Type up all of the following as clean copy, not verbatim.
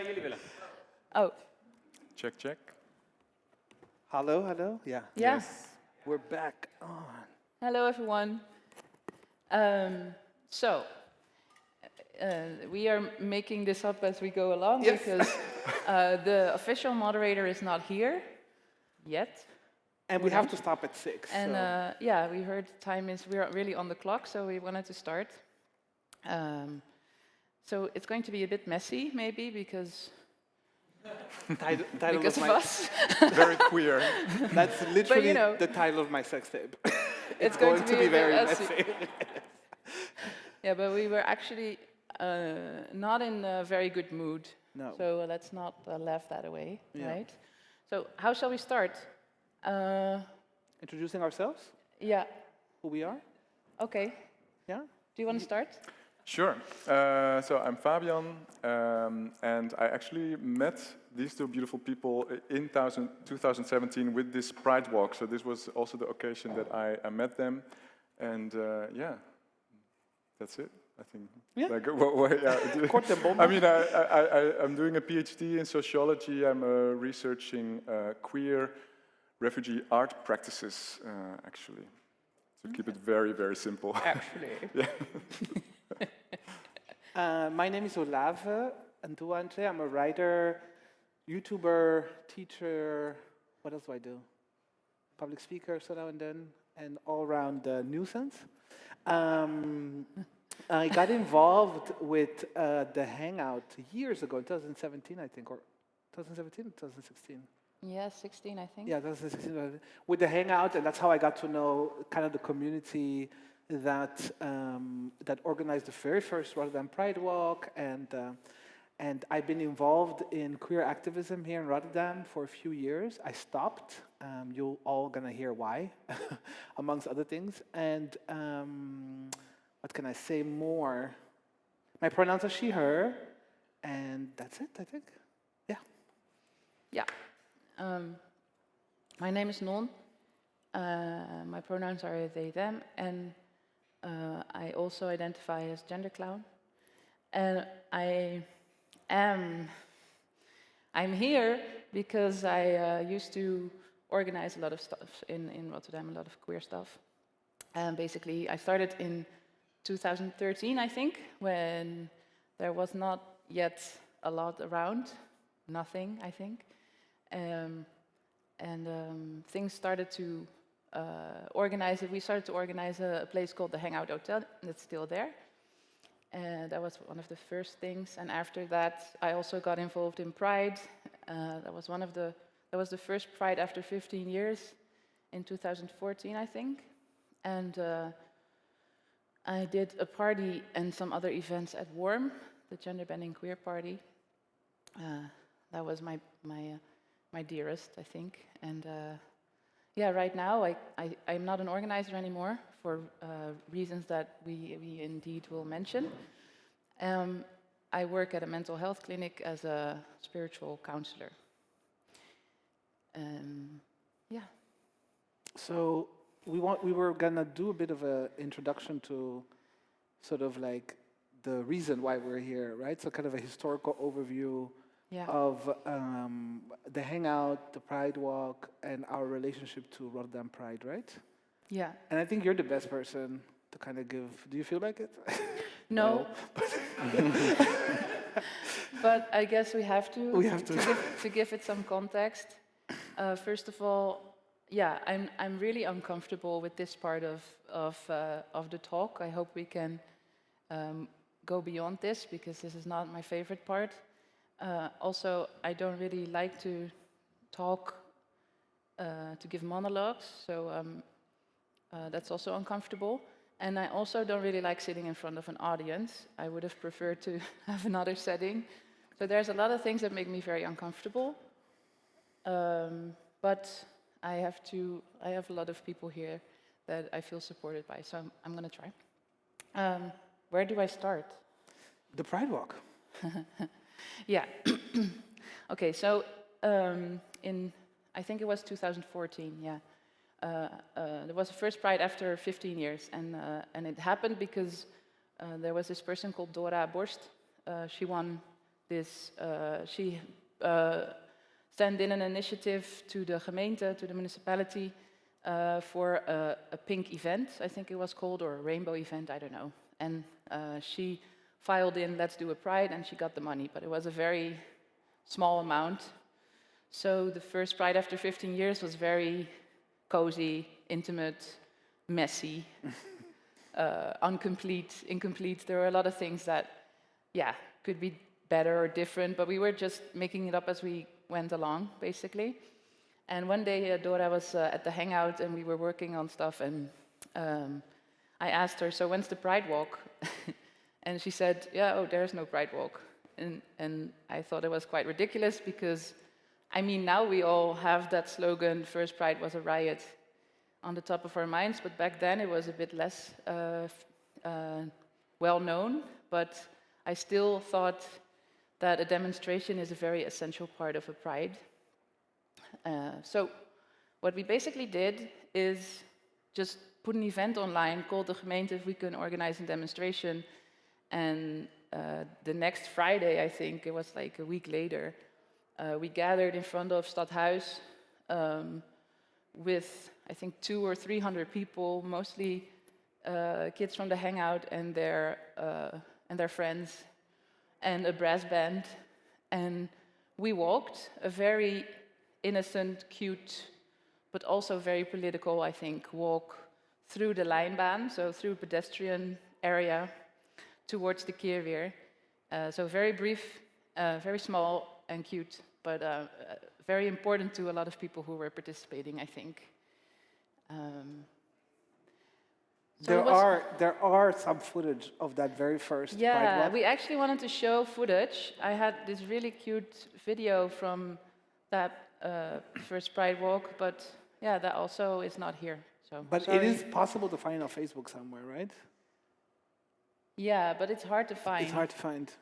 Jullie willen. Oh, Check, check. Hallo, hallo? Ja. yeah. Yes. We're back on. Hello, everyone. So, we are making this up as we go along Yes. because the official moderator is not here yet. And we have to stop at 6. And so. yeah, we heard we're really on the clock, so we wanted to start. So it's going to be a bit messy, maybe, because Title of of my, us. Very queer. That's literally know. the title of my sex tape. It's going to be a bit very messy. messy. Yeah, but we were actually not in a very good mood. No. So let's not laugh that away, Yeah. right? So how shall we start? Introducing ourselves, Yeah, who we are. okay. Yeah. Do you want to start? Sure. So I'm Fabian, and I actually met these two beautiful people in 2017 with this Pride Walk. So this was also the occasion that I met them, and yeah, that's it. I think. Yeah. Like, yeah. Kort en bondig. I mean, I'm doing a PhD in sociology. I'm researching queer refugee art practices, actually. To keep it very, very simple. Actually. Yeah. My name is Olave Nduante. I'm a writer, YouTuber, teacher. What else do I do? Public speaker, so now and then, and all-round nuisance. I got involved with the Hangout years ago, in 2017, I think, or 2017 or 2016? Yeah, 16, I think. Yeah, 2016, with the Hangout, and that's how I got to know kind of the community that that organized the very first Rotterdam Pride Walk, and I've been involved in queer activism here in Rotterdam for a few years. I stopped. You're all gonna hear why, amongst other things. And what can I say more? My pronouns are she, her, and that's it, I think. Yeah. Yeah. My name is Non. My pronouns are they, them, and I also identify as gender clown. And I'm here because I used to organize a lot of stuff in Rotterdam, a lot of queer stuff. And basically, I started in 2013, I think, when there was not yet a lot around, nothing, I think. Things started to organize it. We started to organize a place called the Hangout Hotel, that's still there. And that was one of the first things. And after that, I also got involved in Pride. That was the first Pride after 15 years in 2014, I think. And I did a party and some other events at Warm, the gender bending queer party. That was my dearest, I think. And yeah, right now I'm not an organizer anymore for reasons that we indeed will mention. I work at a mental health clinic as a spiritual counselor. Yeah. So we were gonna do a bit of an introduction to sort of like the reason why we're here, right? So kind of a historical overview. Yeah. Of the Hangout, the Pride Walk, and our relationship to Rotterdam Pride, right? Yeah. And I think you're the best person to kind of give. Do you feel like it? No. But I guess we have to. We have to. To give it some context. First of all, yeah, I'm really uncomfortable with this part of the talk. I hope we can go beyond this because this is not my favorite part. Also, I don't really like to talk, to give monologues, so that's also uncomfortable. And I also don't really like sitting in front of an audience. I would have preferred to have another setting. So there's a lot of things that make me very uncomfortable. But I have a lot of people here that I feel supported by, so I'm going to try. Where do I start? The Pride Walk. Yeah. Okay, so I think it was 2014, yeah. There was the first Pride after 15 years, and it happened because there was this person called Dora Borst. She won this, she sent in an initiative to the gemeente, to the municipality, for a pink event, I think it was called, or a rainbow event, I don't know. And she filed in, let's do a Pride, and she got the money, but it was a very small amount. So the first Pride after 15 years was very cozy, intimate, messy, incomplete. There were a lot of things that, yeah, could be better or different, but we were just making it up as we went along, basically. And one day, Dora was at the hangout, and we were working on stuff, and I asked her, so when's the Pride Walk? And she said, yeah, oh, there's no Pride Walk. And I thought it was quite ridiculous, because, I mean, now we all have that slogan, First Pride was a riot, on the top of our minds, but back then it was a bit less well known, but I still thought that a demonstration is a very essential part of a Pride. So what we basically did is just put an event online called the gemeente if we can organize a demonstration, and the next Friday, I think, it was like a week later, we gathered in front of Stadhuis with, I think, 200 or 300 people, mostly kids from the hangout and their friends, and a brass band. And we walked a very innocent, cute, but also very political, I think, walk through the Lijnbaan, so through pedestrian area, towards the Keerweer. So very brief, very small and cute, but very important to a lot of people who were participating, I think. There are some footage of that very first Pride Yeah, Walk. we actually wanted to show footage. I had this really cute video from that first Pride Walk, but yeah, that also is not here. So, But sorry. it is possible to find on Facebook somewhere, right? Yeah, but it's hard to find. It's hard to find.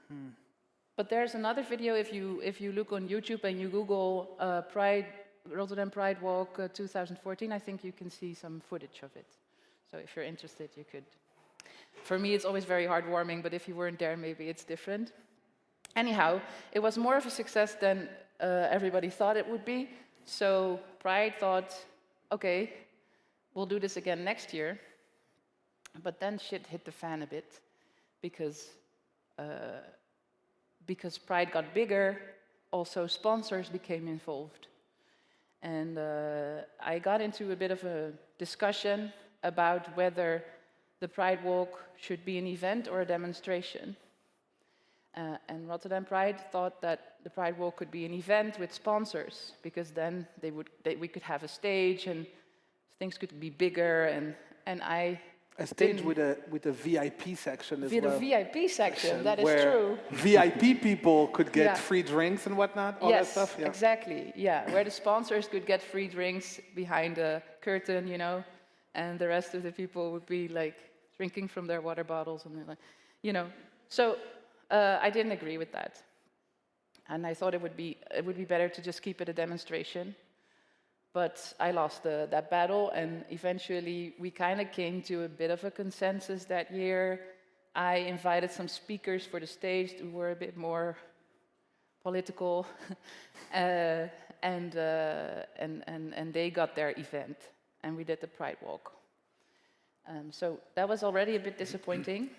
But there's another video if you look on YouTube and you Google Rotterdam Pride Walk 2014. I think you can see some footage of it. So if you're interested, you could. For me, it's always very heartwarming, but if you weren't there, maybe it's different. Anyhow, it was more of a success than everybody thought it would be. So Pride thought, okay, we'll do this again next year. But then shit hit the fan a bit, because Pride got bigger, also sponsors became involved. And I got into a bit of a discussion about whether the Pride Walk should be an event or a demonstration. And Rotterdam Pride thought that the Pride Walk could be an event with sponsors, because then we could have a stage and things could be bigger. And I A stage with a VIP section as well. with a VIP section, that is where true. VIP people could get Yeah. free drinks and whatnot, all that stuff. Yeah. Exactly. Yeah, where the sponsors could get free drinks behind a curtain, you know, and the rest of the people would be like drinking from their water bottles and like, you know. So I didn't agree with that, and I thought it would be better to just keep it a demonstration. But I lost that battle, and eventually we kind of came to a bit of a consensus that year. I invited some speakers for the stage who were a bit more political, and they got their event, and we did the Pride Walk. So that was already a bit disappointing.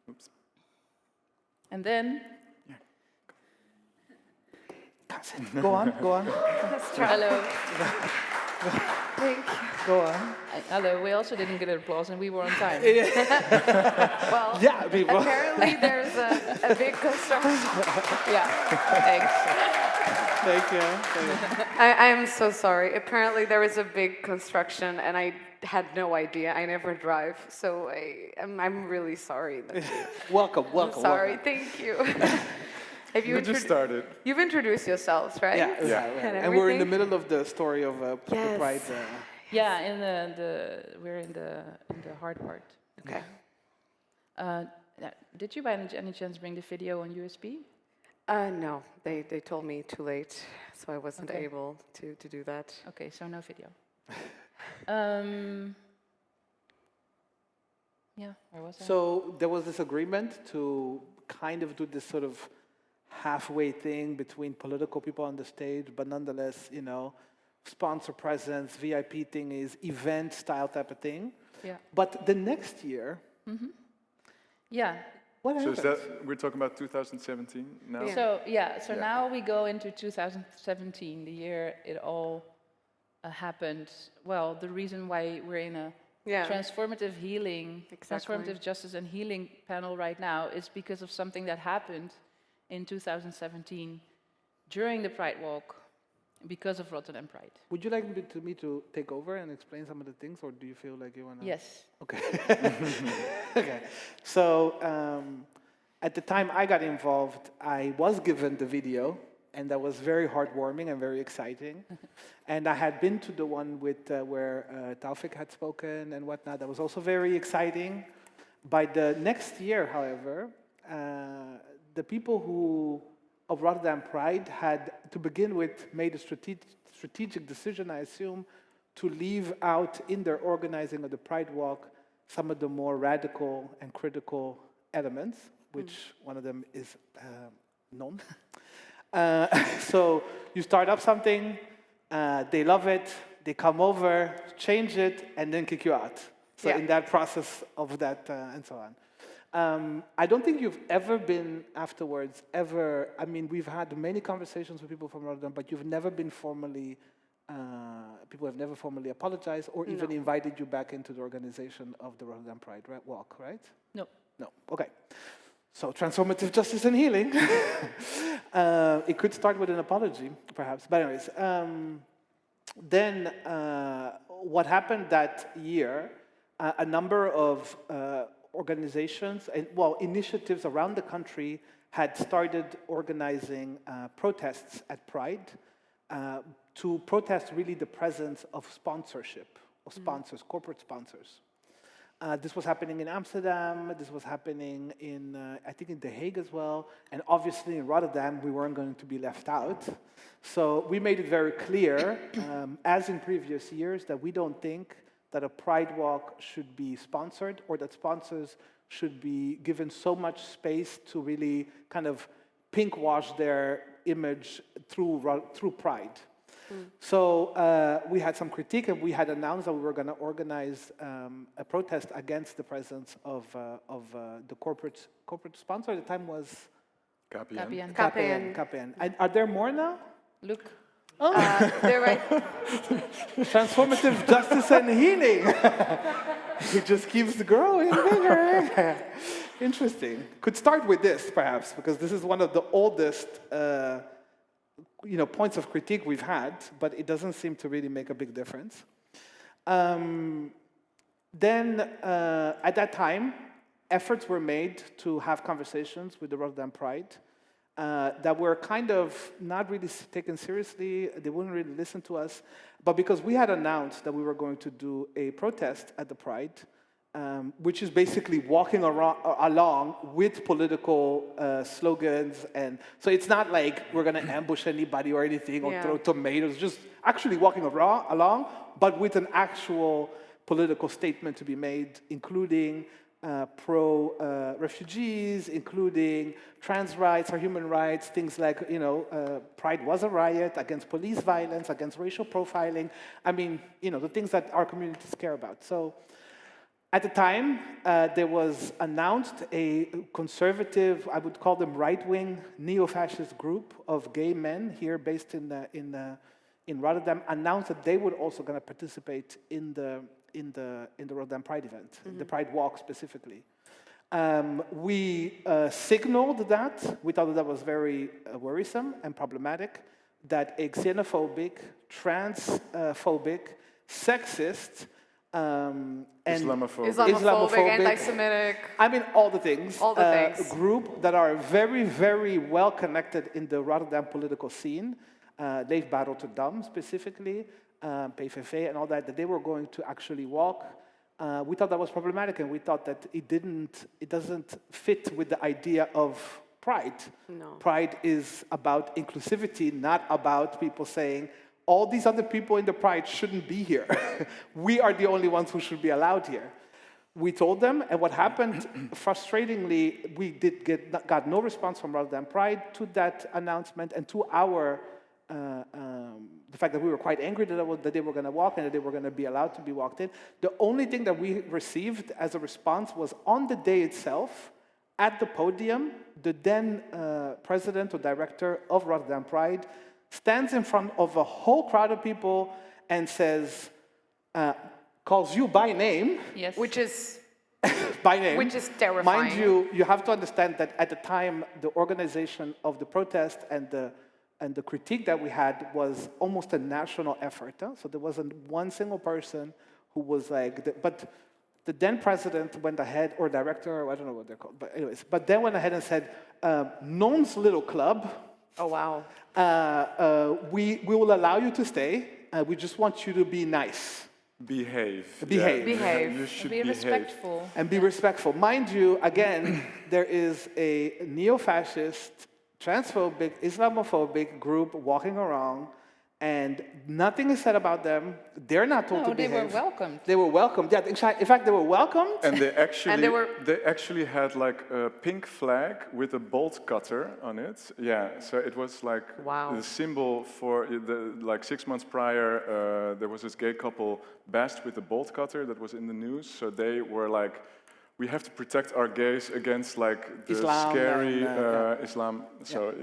Oops. And then... Go on. Hello. Thank you. Go on. Hello, we also didn't get an applause, and we were on time. Well, Yeah, people. apparently there's a big construction. Yeah, thanks. Thank you. I'm so sorry. Apparently there is a big construction, and I had no idea. I never drive, so I'm really sorry. Welcome. I'm sorry. Thank you. Have you We just started. You've introduced yourselves, right? Yeah. And we're in the middle of the story of the Yes. Pride. Yeah, we're in the hard part. Okay. Did you by any chance bring the video on USB? No, they told me too late, so I wasn't Okay. able to do that. Okay, so no video. Yeah, where was I? So there was this agreement to kind of do this sort of halfway thing between political people on the stage, but nonetheless, sponsor presence, VIP thing is event style type of thing. Yeah. But the next year, Yeah. what So happened? is that, we're talking about 2017 now? Yeah. So Yeah. now we go into 2017, the year it all happened. Well, the reason why we're in a Yeah. transformative healing, Exactly. transformative justice and healing panel right now is because of something that happened in 2017 during the Pride Walk because of Rotterdam Pride. Would you like me to take over and explain some of the things, or do you feel like you want to? Yes. Okay. Okay. So at the time I got involved, I was given the video, and that was very heartwarming and very exciting. And I had been to the one with where Taufik had spoken and whatnot. That was also very exciting. By the next year, however, the people of Rotterdam Pride had, to begin with, made a strategic decision, I assume, to leave out in their organizing of the Pride Walk some of the more radical and critical elements, which one of them is none. So you start up something, they love it, they come over, change it, and then kick you out. So in that process of that and so on. I don't think you've ever been afterwards, I mean, we've had many conversations with people from Rotterdam, but you've never been formally, people have never formally apologized or even invited you back into the organization of the Rotterdam Pride Walk, right? No. No, okay. So transformative justice and healing. It could start with an apology, perhaps. But anyways, then what happened that year, a number of organizations and, initiatives around the country had started organizing protests at Pride to protest really the presence of sponsorship, of sponsors, corporate sponsors. This was happening in Amsterdam, this was happening in, I think in The Hague as well, and obviously in Rotterdam we weren't going to be left out. So we made it very clear, as in previous years, that we don't think that a Pride Walk should be sponsored or that sponsors should be given so much space to really kind of pink wash their image through Pride. So we had some critique, and we had announced that we were going to organize a protest against the presence of the corporate sponsor. At the time was KPN. KPN. Are there more now? Look. Oh. They're right. Transformative justice and healing. It just keeps growing bigger. Interesting. Could start with this, perhaps, because this is one of the oldest points of critique we've had, but it doesn't seem to really make a big difference. Then, at that time, efforts were made to have conversations with the Rotterdam Pride that were kind of not really taken seriously. They wouldn't really listen to us. But because we had announced that we were going to do a protest at the Pride, which is basically walking along with political slogans. And so it's not like we're going to ambush anybody or anything or throw tomatoes, just actually walking along, but with an actual political statement to be made, including pro-refugees, including trans rights or human rights, things like, Pride was a riot against police violence, against racial profiling. I mean, the things that our communities care about. So at the time, there was announced a conservative, I would call them right-wing, neo-fascist group of gay men here based in Rotterdam, announced that they would also going to participate in the Rotterdam Pride event, the Pride Walk specifically. We signaled that. We thought that was very worrisome and problematic, that a xenophobic, transphobic, sexist, and Islamophobic, anti-Semitic. I mean, all the things. All the things. Group that are very, very well connected in the Rotterdam political scene, Leefbaar Rotterdam specifically, PVV and all that they were going to actually walk. We thought that was problematic, and we thought that it doesn't fit with the idea of Pride. No. Pride is about inclusivity, not about people saying, all these other people in the Pride shouldn't be here. We are the only ones who should be allowed here. We told them, and what happened, frustratingly, we got no response from Rotterdam Pride to that announcement and to our, the fact that we were quite angry that they were going to walk and that they were going to be allowed to be walked in. The only thing that we received as a response was on the day itself, at the podium, the then president or director of Rotterdam Pride stands in front of a whole crowd of people and says, calls you by name. Yes. Which is By name. Which is terrifying. Mind you have to understand that at the time, the organization of the protest and the critique that we had was almost a national effort. So there wasn't one single person who was like, but the then president went ahead, or director, or I don't know what they're called, but anyways, but then went ahead and said, Non's little club, Oh, wow. we will allow you to stay, we just want you to be nice. Behave. Behave. Behave. You should Be behave. respectful. And be respectful. Mind you, again, there is a neo-fascist, transphobic, Islamophobic group walking around, and nothing is said about them. They're not told to No, they behave. were welcomed. They were welcomed. Yeah, in fact, they were welcomed. And they they actually had like a pink flag with a bolt cutter on it. Yeah, so it was like Wow. the symbol for like 6 months prior. There was this gay couple bashed with a bolt cutter that was in the news. So they were like, we have to protect our gays against like the Islam scary and, Islam. So,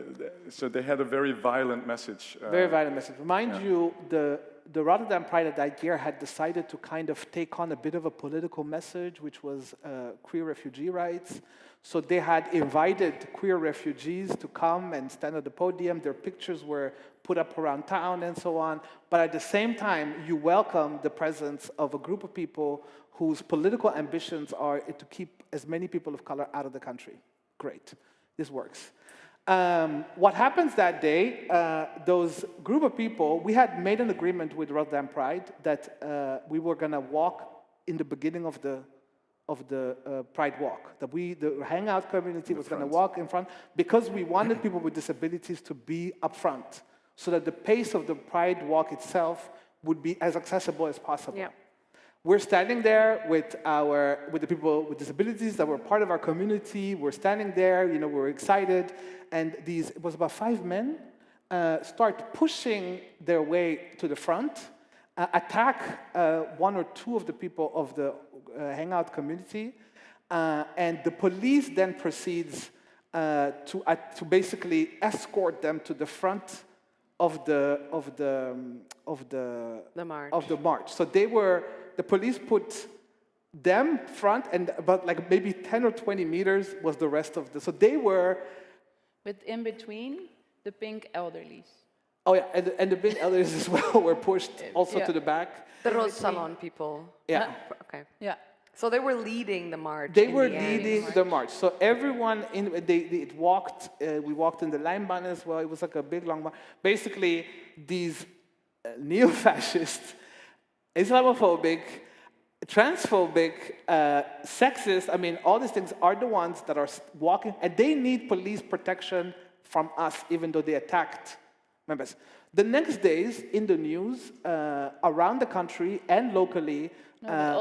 so they had a very violent message. Very violent message. Mind you, the Rotterdam Pride of that year had decided to kind of take on a bit of a political message, which was queer refugee rights. So they had invited queer refugees to come and stand at the podium. Their pictures were put up around town and so on. But at the same time, you welcome the presence of a group of people whose political ambitions are to keep as many people of color out of the country. Great. This works. What happens that day, those group of people, we had made an agreement with Rotterdam Pride that we were going to walk in the beginning of the Pride walk. That the hangout community was going to walk in front because we wanted people with disabilities to be up front so that the pace of the Pride walk itself would be as accessible as possible. Yeah. We're standing there with the people with disabilities that were part of our community. We're standing there, we're excited, and it was about 5 men, start pushing their way to the front, attack 1 or 2 of the people of the hangout community, and the police then proceeds to basically escort them to the front of the march. So the police put them front, and about like maybe 10 or 20 meters was the rest of so they were. With in between the pink elderlies. Oh yeah, and the big elders as well were pushed also to the back. The Rose Salon people. Yeah. Okay. Yeah. So they were leading the march. They in were the end. leading the march. So everyone we walked in the Lijnbaan as well. It was like a big long march. Basically, these neo-fascist, Islamophobic, transphobic, sexist, all these things are the ones that are walking, and they need police protection from us, even though they attacked members. The next days in the news, around the country and locally. No, but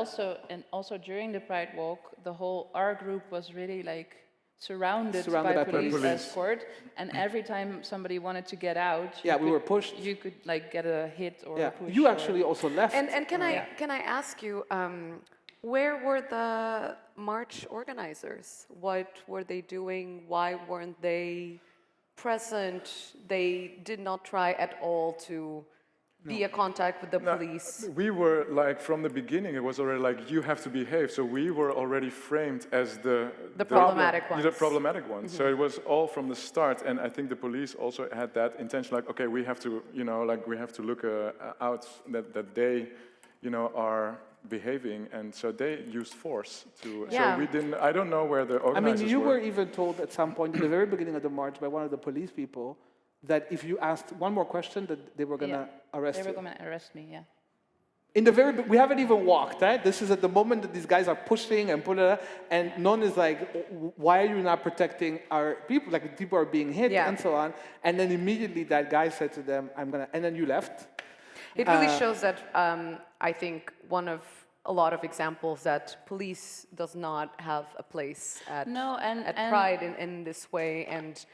also during the Pride Walk, our group was really like surrounded by police escort, and every time somebody wanted to get out, we were pushed. You could like get a hit or a push. You actually also left. And can I ask you, where were the march organizers? What were they doing? Why weren't they present? They did not try at all to be a contact with the police. We were like, from the beginning, it was already like, you have to behave. So we were already framed as the problematic ones. The problematic ones. So it was all from the start. And I think the police also had that intention, like, okay, we have to, we have to look out that they, are behaving. And so they used force to, so we didn't, I don't know where the organizers you were were even told at some point in the very beginning of the march by one of the police people that if you asked one more question, that they were going to arrest you. They were going to arrest me, yeah. We haven't even walked, right? This is at the moment that these guys are pushing and and none is like, why are you not protecting our people? Like, people are being hit and so on. And then immediately that guy said to them, and then you left. It really shows that I think one of a lot of examples that police does not have a place at No, and Pride in this way. And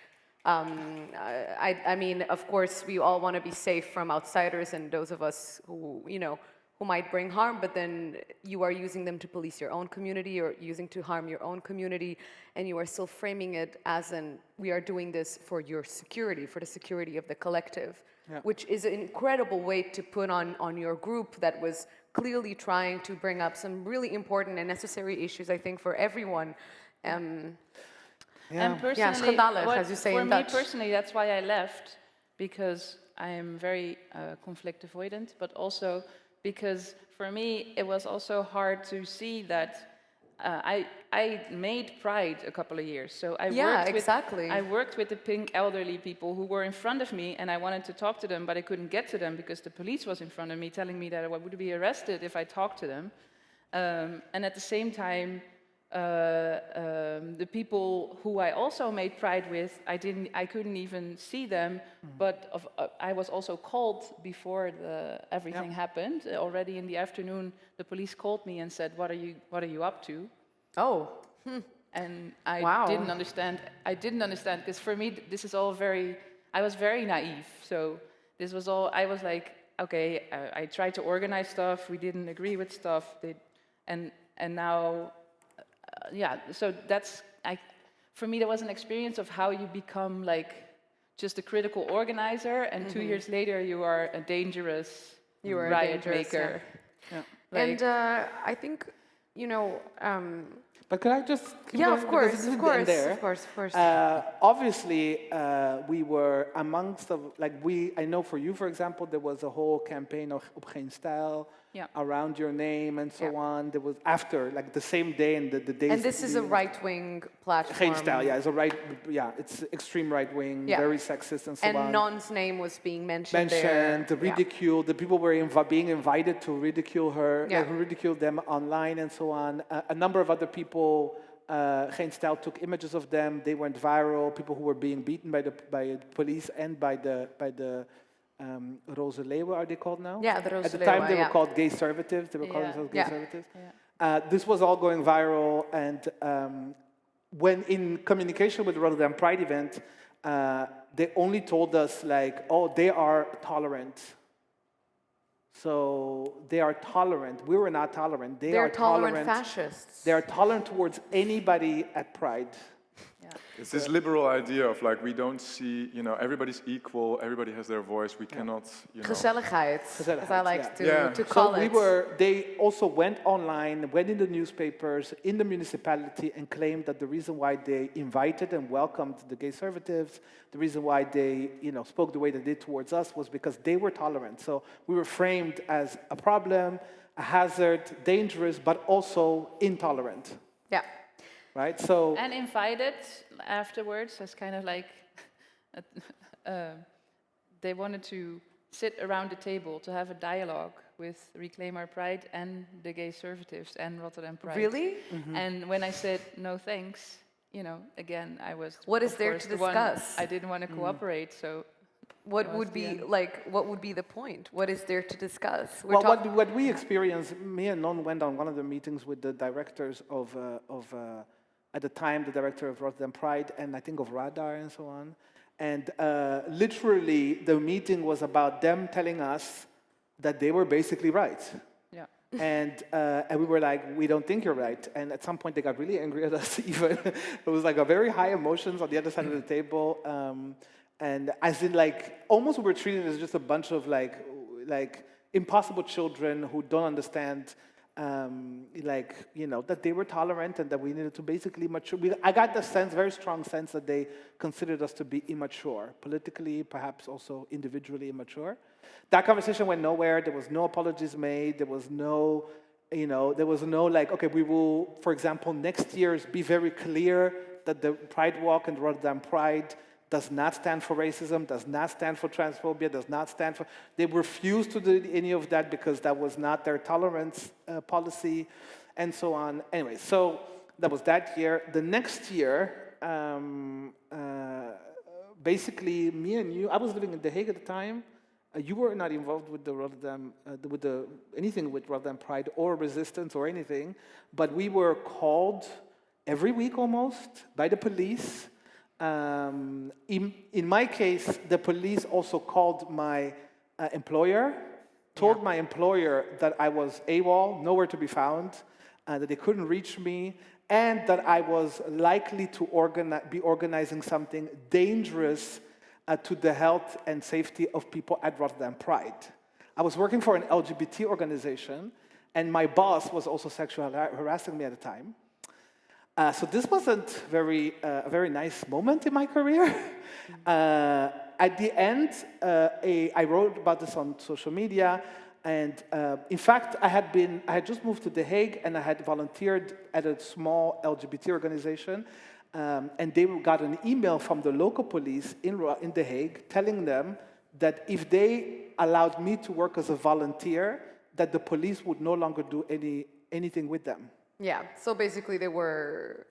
I mean, of course, we all want to be safe from outsiders and those of us who, you know, who might bring harm, but then you are using them to police your own community or using to harm your own community, and you are still framing it as we are doing this for your security, for the security of the collective, which is an incredible weight to put on your group that was clearly trying to bring up some really important and necessary issues, I think, for everyone. And personally, Yeah, schandalig, as you say for in me Dutch. personally, that's why I left, because I am very conflict avoidant, but also because for me it was also hard to see that I made Pride a couple of years. So I worked with the pink elderly people who were in front of me, and I wanted to talk to them, but I couldn't get to them because the police was in front of me telling me that I would be arrested if I talked to them. And at the same time, the people who I also made Pride with, I couldn't even see them, but I was also called before everything happened. Already in the afternoon, the police called me and said, "What are you up to?" Oh. And I Wow. didn't understand. I didn't understand because for me, this is all I was very naive. So this was all. I was like, okay, I tried to organize stuff. We didn't agree with stuff. And now. So for me, that was an experience of how you become like just a critical organizer, and 2 years later you are a dangerous riot maker. Yeah. And I think, you know, But could I just keep yeah, going? of Because course, this of is the course, end there. of course, of course. Obviously, we were amongst the, I know for you, for example, there was a whole campaign of op geen stijl, around your name and so on. There was after, like the same day and the days. And this is a right-wing platform. Geen stijl, it's extreme right-wing, very sexist and so on. And Non's name was being mentioned there. The ridicule, the people were being invited to ridicule her, who ridiculed them online and so on. A number of other people, Geen Stijl took images of them. They went viral. People who were being beaten by the police and by the Roze Leeuwen, are they called now? Yeah, the Roze At the time, Leeuwen, they were called gay conservatives. They were calling themselves gay conservatives. This was all going viral, and when in communication with the Rotterdam Pride event, they only told us like, oh, they are tolerant. So they are tolerant. We were not tolerant. They are tolerant fascists. They are tolerant towards anybody at Pride. It's this liberal idea of like, we don't see, you know, everybody's equal, everybody has their voice, we cannot, you know. Gezelligheid, as I like to call it. They also went online, went in the newspapers, in the municipality, and claimed that the reason why they invited and welcomed the gay conservatives, the reason why they, you know, spoke the way they did towards us was because they were tolerant. So we were framed as a problem, a hazard, dangerous, but also intolerant. Yeah. Right, so and invited afterwards as kind of like they wanted to sit around the table to have a dialogue with Reclaim Our Pride and the gay conservatives and Rotterdam Pride. Really? Mm-hmm. And when I said no thanks, you know, again I was. What is there to discuss? I didn't want to cooperate, so. What would be the point? What is there to discuss? What we experienced, me and Non went on one of the meetings with the directors of at the time, the director of Rotterdam Pride, and I think of Radar and so on. And literally, the meeting was about them telling us that they were basically right. Yeah. And we were like, we don't think you're right. And at some point, they got really angry at us even. It was like a very high emotions on the other side of the table. And as in, like, almost we were treated as just a bunch of, like impossible children who don't understand, like, you know, that they were tolerant and that we needed to basically mature. I got the sense, very strong sense, that they considered us to be immature, politically, perhaps also individually immature. That conversation went nowhere. There was no apologies made. There was no, you know, like, okay, we will, for example, next year be very clear that the Pride Walk and Rotterdam Pride does not stand for racism, does not stand for transphobia, does not stand for... They refused to do any of that because that was not their tolerance policy, and so on. Anyway, so that was that year. The next year, basically, me and you, I was living in The Hague at the time, You were not involved with the Rotterdam, anything with Rotterdam Pride or resistance or anything, but we were called every week almost by the police. In my case, the police also called my employer, told my employer that I was AWOL, nowhere to be found, that they couldn't reach me, and that I was likely to be organizing something dangerous to the health and safety of people at Rotterdam Pride. I was working for an LGBT organization, and my boss was also sexually harassing me at the time. So this wasn't a very nice moment in my career. At the end, I wrote about this on social media, and in fact, I had just moved to The Hague, and I had volunteered at a small LGBT organization, and they got an email from the local police in The Hague telling them that if they allowed me to work as a volunteer, that the police would no longer do anything with them. Yeah, so basically they were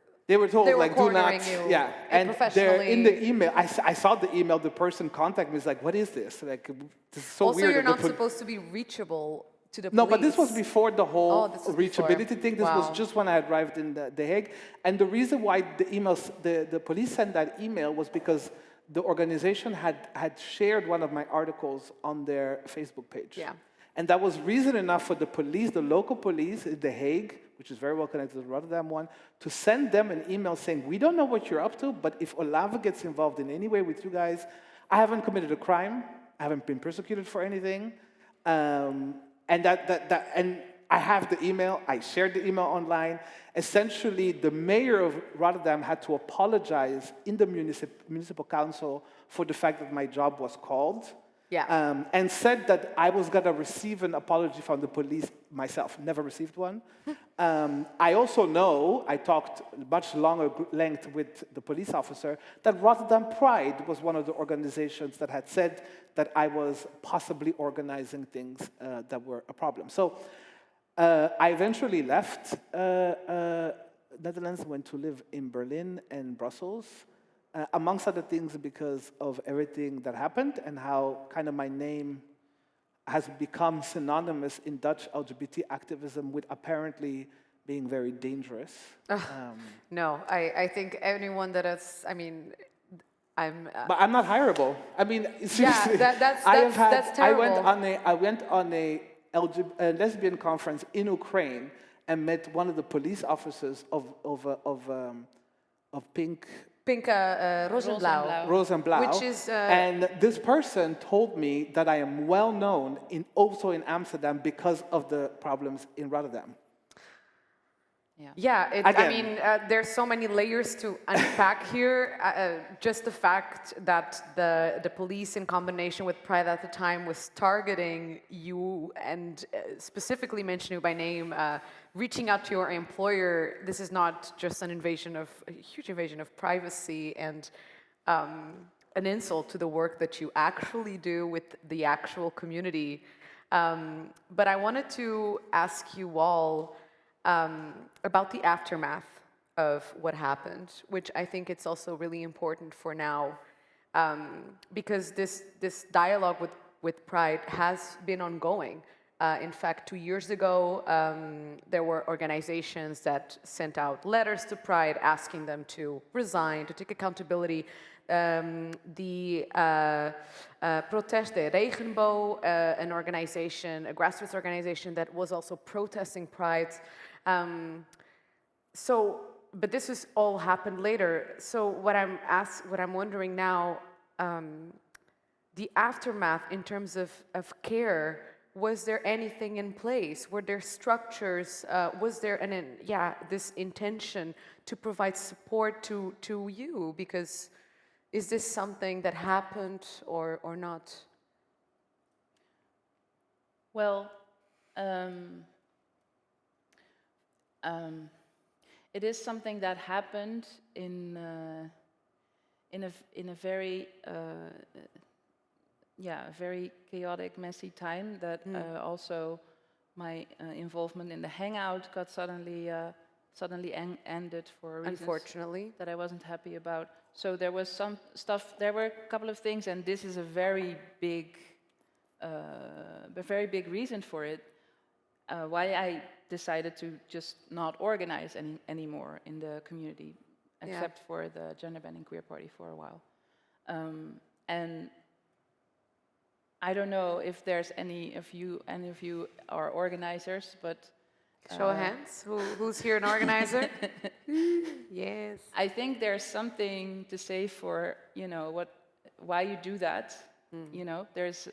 told, they were like, do not, cornering you and professionally. in the email, I saw the email, the person contacted me, was like, what is this? Like, this is so also, weird. you're not supposed to be reachable to the police. No, but this was before the whole this was reachability before. thing. This Wow. was just when I arrived in The Hague. And the reason why the police sent that email was because the organization had shared one of my articles on their Facebook page. Yeah. And that was reason enough for the police, the local police in The Hague, which is very well connected to the Rotterdam one, to send them an email saying, we don't know what you're up to, but if Olave gets involved in any way with you guys, I haven't committed a crime, I haven't been persecuted for anything, and I have the email, I shared the email online. Essentially, the mayor of Rotterdam had to apologize in the municipal council for the fact that my job was called. Yeah. And said that I was going to receive an apology from the police myself. Never received one. I also know, I talked much longer length with the police officer, that Rotterdam Pride was one of the organizations that had said that I was possibly organizing things that were a problem. So I eventually left Netherlands, went to live in Berlin and Brussels. Amongst other things, because of everything that happened and how kind of my name has become synonymous in Dutch LGBT activism with apparently being very dangerous. No, I think anyone that is, But I'm not hireable. I mean, seriously. Yeah, that's terrible. I went on a lesbian conference in Ukraine and met one of the police officers of Pink Rosenblau. Rosenblau. Which is, and this person told me that I am well known also in Amsterdam because of the problems in Rotterdam. Yeah, there's so many layers to unpack here. Just the fact that the police, in combination with Pride at the time, was targeting you and specifically mentioning you by name, reaching out to your employer. This is not just a huge invasion of privacy and an insult to the work that you actually do with the actual community. But I wanted to ask you all about the aftermath of what happened, which I think it's also really important for now, because this dialogue with Pride has been ongoing. In fact, 2 years ago, there were organizations that sent out letters to Pride asking them to resign, to take accountability. The Protest de Regenboog, an organization, a grassroots organization that was also protesting Pride. But this has all happened later. So what I'm wondering now, the aftermath in terms of care, was there anything in place? Were there structures? Was there this intention to provide support to you? Because is this something that happened or not? Well, it is something that happened in a very very chaotic, messy time. That also my involvement in the hangout got suddenly ended for reasons Unfortunately, that I wasn't happy about. So there was some stuff. There were a couple of things, and this is a very big a very big reason for it, why I decided to just not organize anymore in the community, except for the gender bending queer party for a while. And I don't know if there's any of you are organizers, but Show of hands. Who's here an organizer? Yes. I think there's something to say for why you do that. You know, there's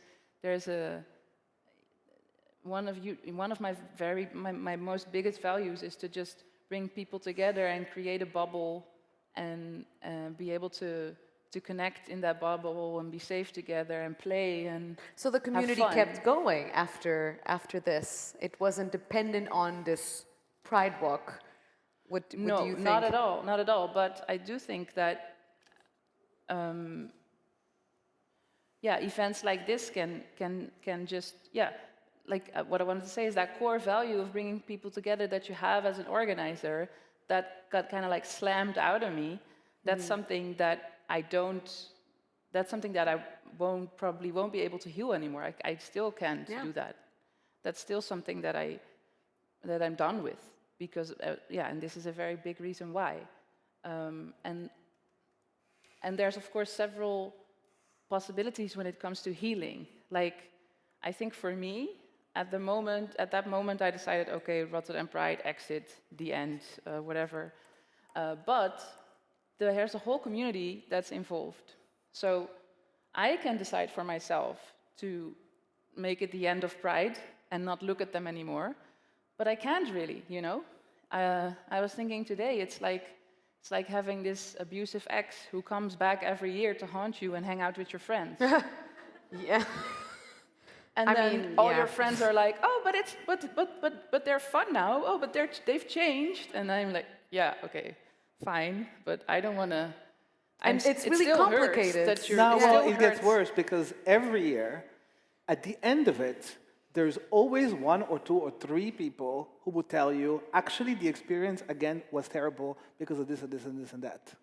one of my most biggest values is to just bring people together and create a bubble and be able to connect in that bubble and be safe together and play and So the community have fun. kept going after this. It wasn't dependent on this Pride Walk. What do you think? Not at all, not at all. But I do think that events like this can just what I wanted to say is that core value of bringing people together that you have as an organizer that got kind of like slammed out of me. That's something that that's something that I probably won't be able to heal anymore. I still can't do that. That's still something that I'm done with because and this is a very big reason why. And there's of course several possibilities when it comes to healing. Like I think for me, at that moment I decided, okay, Rotterdam Pride, exit, the end, whatever. But there's a whole community that's involved. So I can decide for myself to make it the end of Pride and not look at them anymore. But I can't really, you know. I was thinking today, it's like having this abusive ex who comes back every year to haunt you and hang out with your friends. Yeah. And then all your friends are like, oh, but they're fun now. Oh, but they've changed. And I'm like, yeah, okay, fine, but I don't want to. And it's really complicated. It gets worse because every year, at the end of it, there's always one or two or three people who will tell you, actually, the experience, again, was terrible because of this and this and this and that.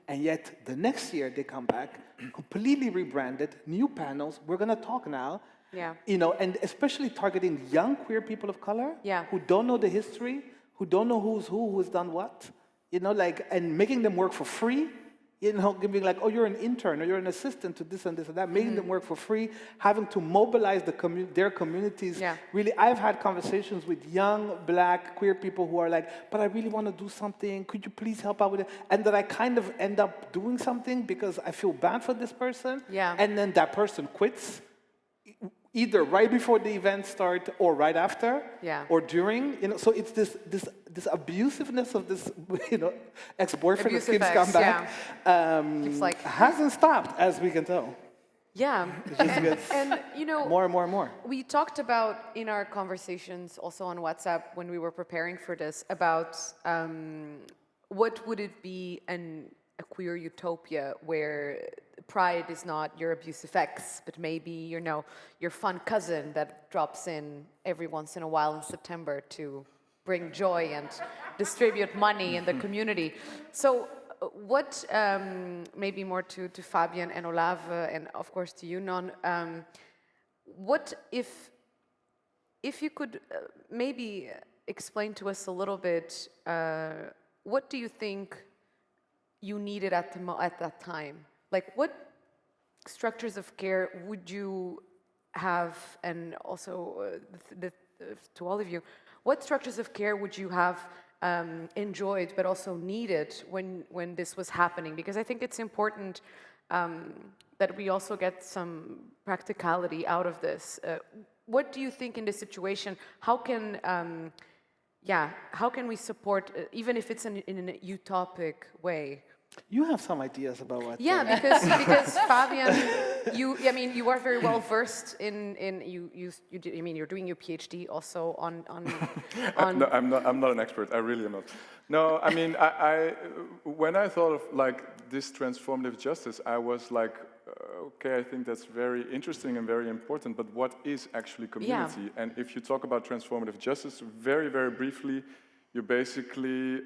And yet, the next year, they come back, completely rebranded, new panels, we're going to talk now. Yeah. You know, and especially targeting young queer people of color who don't know the history, who don't know who's done what, you know, like, and making them work for free. You know, giving like, oh, you're an intern or you're an assistant to this and this and that, making them work for free, having to mobilize their communities. Yeah. Really, I've had conversations with young, black, queer people who are like, but I really want to do something. Could you please help out with it? And that I kind of end up doing something because I feel bad for this person. Yeah. And then that person quits, either right before the event start or right after, or during. You know, so it's this abusiveness of this, you know, ex-boyfriend of kids come back. It's like hasn't stopped, as we can tell. Yeah, and you know, more and more and more. We talked about in our conversations, also on WhatsApp, when we were preparing for this, about what would it be a queer utopia where Pride is not your abusive ex, but maybe, you know, your fun cousin that drops in every once in a while in September to bring joy and distribute money in the community. So what, maybe more to Fabian and Olave, and of course to you, Non, what if you could maybe explain to us a little bit, what do you think you needed at that time? Like, what structures of care would you have, and also to all of you, what structures of care would you have enjoyed but also needed when this was happening? Because I think it's important that we also get some practicality out of this. What do you think in this situation? How can we support, even if it's in a utopic way? You have some ideas about what? Yeah, because Fabian, you are very well versed in you're doing your PhD also on. No, I'm not an expert. I really am not. No, I mean, I when I thought of like this transformative justice, I was like, okay, I think that's very interesting and very important. But what is actually community? Yeah. And if you talk about transformative justice, very, very briefly, you basically,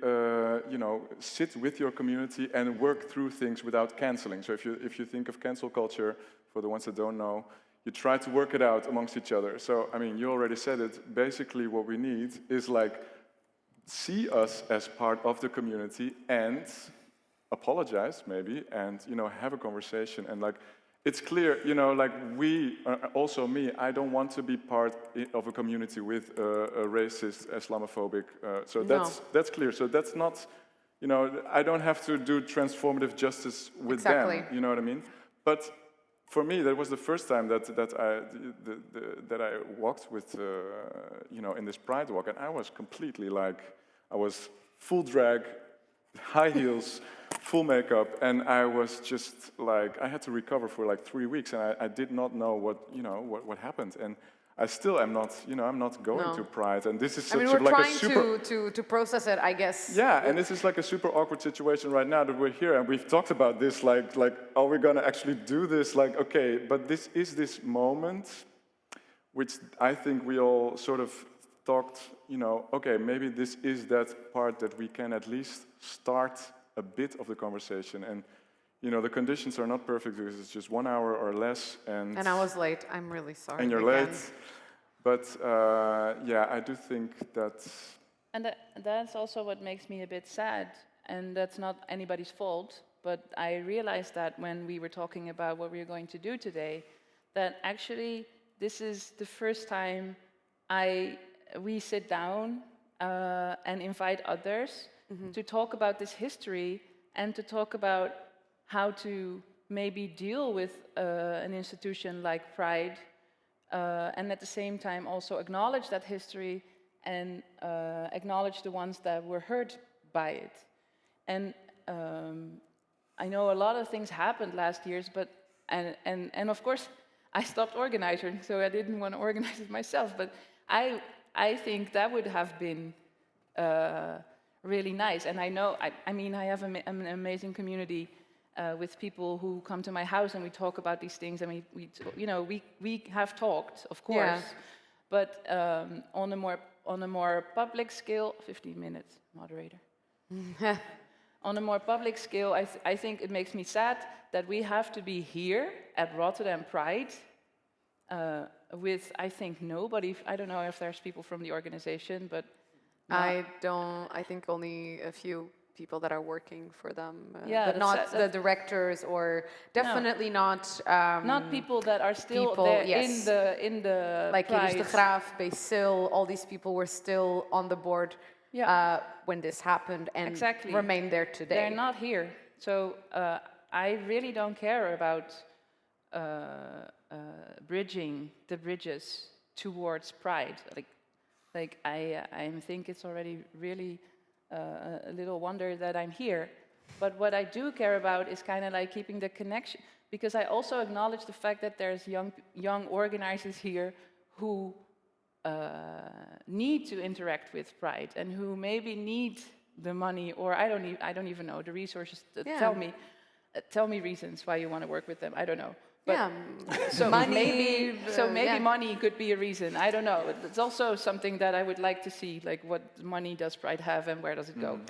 sit with your community and work through things without canceling. So if you think of cancel culture, for the ones that don't know, You try to work it out amongst each other. So, I mean, you already said it. Basically, what we need is like, see us as part of the community and apologize maybe, and, you know, have a conversation. And like, it's clear, you know, like we, also me, I don't want to be part of a community with a racist, Islamophobic, so that's clear. So that's not, you know, I don't have to do transformative justice with them, you know what I mean? But for me, that was the first time that I walked with, you know, in this Pride walk, and I was completely like, I was full drag, high heels, full makeup, and I was just like, I had to recover for like 3 weeks, and I did not know what happened, and I still am not, you know, I'm not going to Pride, and this is such we're like trying a super to process it, I guess. Yeah, and this is like a super awkward situation right now that we're here, and we've talked about this, like are we gonna actually do this? Like, okay, but this is this moment, which I think we all sort of thought, you know, okay, maybe this is that part that we can at least start a bit of the conversation, and you know, the conditions are not perfect because it's just 1 hour or less, and I was late. I'm really sorry. and you're again. late, but yeah, I do think that. And that's also what makes me a bit sad, and that's not anybody's fault, but I realized that when we were talking about what we were going to do today, that actually this is the first time we sit down and invite others to talk about this history and to talk about how to maybe deal with an institution like Pride, and at the same time also acknowledge that history and acknowledge the ones that were hurt by it. And I know a lot of things happened last year, but and of course I stopped organizing, so I didn't want to organize it myself. But I think that would have been really nice. And I know, I mean, I have an amazing community with people who come to my house and we talk about these things. And we have talked, of course, but on a more public scale, 15 minutes, moderator. On a more public scale, I think it makes me sad that we have to be here at Rotterdam Pride with, I think, nobody. I don't know if there's people from the organization, but I think only a few people that are working for them, yeah, but not the directors, or definitely not people that are still people, there yes. in the like Pride. de Graaf, Basil, all these people were still on the board when this happened and remain there today. They're not here, so I really don't care about bridging the bridges towards Pride. Like I think it's already really a little wonder that I'm here. But what I do care about is kind of like keeping the connection, because I also acknowledge the fact that there's young organizers here who need to interact with Pride and who maybe need the money, or I don't even know, the resources. Tell me reasons why you want to work with them. I don't know. But so maybe money could be a reason. I don't know. It's also something that I would like to see, like what money does Pride have and where does it go?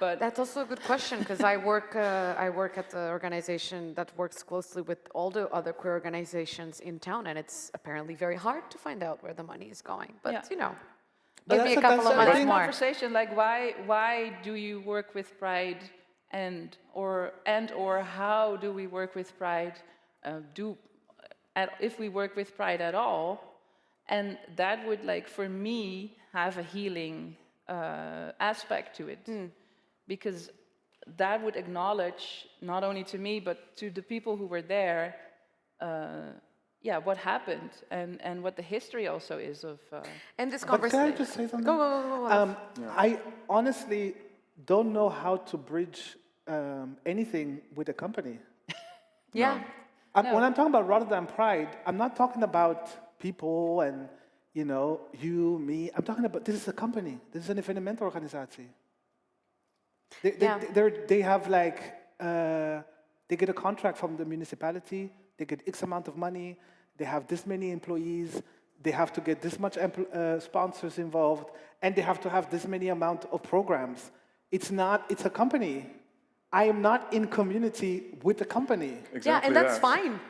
But that's also a good question, because I work at the organization that works closely with all the other queer organizations in town, and it's apparently very hard to find out where the money is going. But give me a couple of months more. Conversation like why do you work with Pride, and or how do we work with Pride? If we work with Pride at all, and that would, like, for me, have a healing aspect to it, because that would acknowledge, not only to me but to the people who were there, what happened and what the history also is of. And this conversation. Can I just say something? Go. I honestly don't know how to bridge anything with a company. Yeah. When I'm talking about Rotterdam Pride, I'm not talking about people and, you, me. I'm talking about, this is a company. This is an evenementenorganisatie. They have they get a contract from the municipality. They get X amount of money. They have this many employees. They have to get this much sponsors involved. And they have to have this many amount of programs. It's a company. I am not in community with the company. Exactly, and that's fine.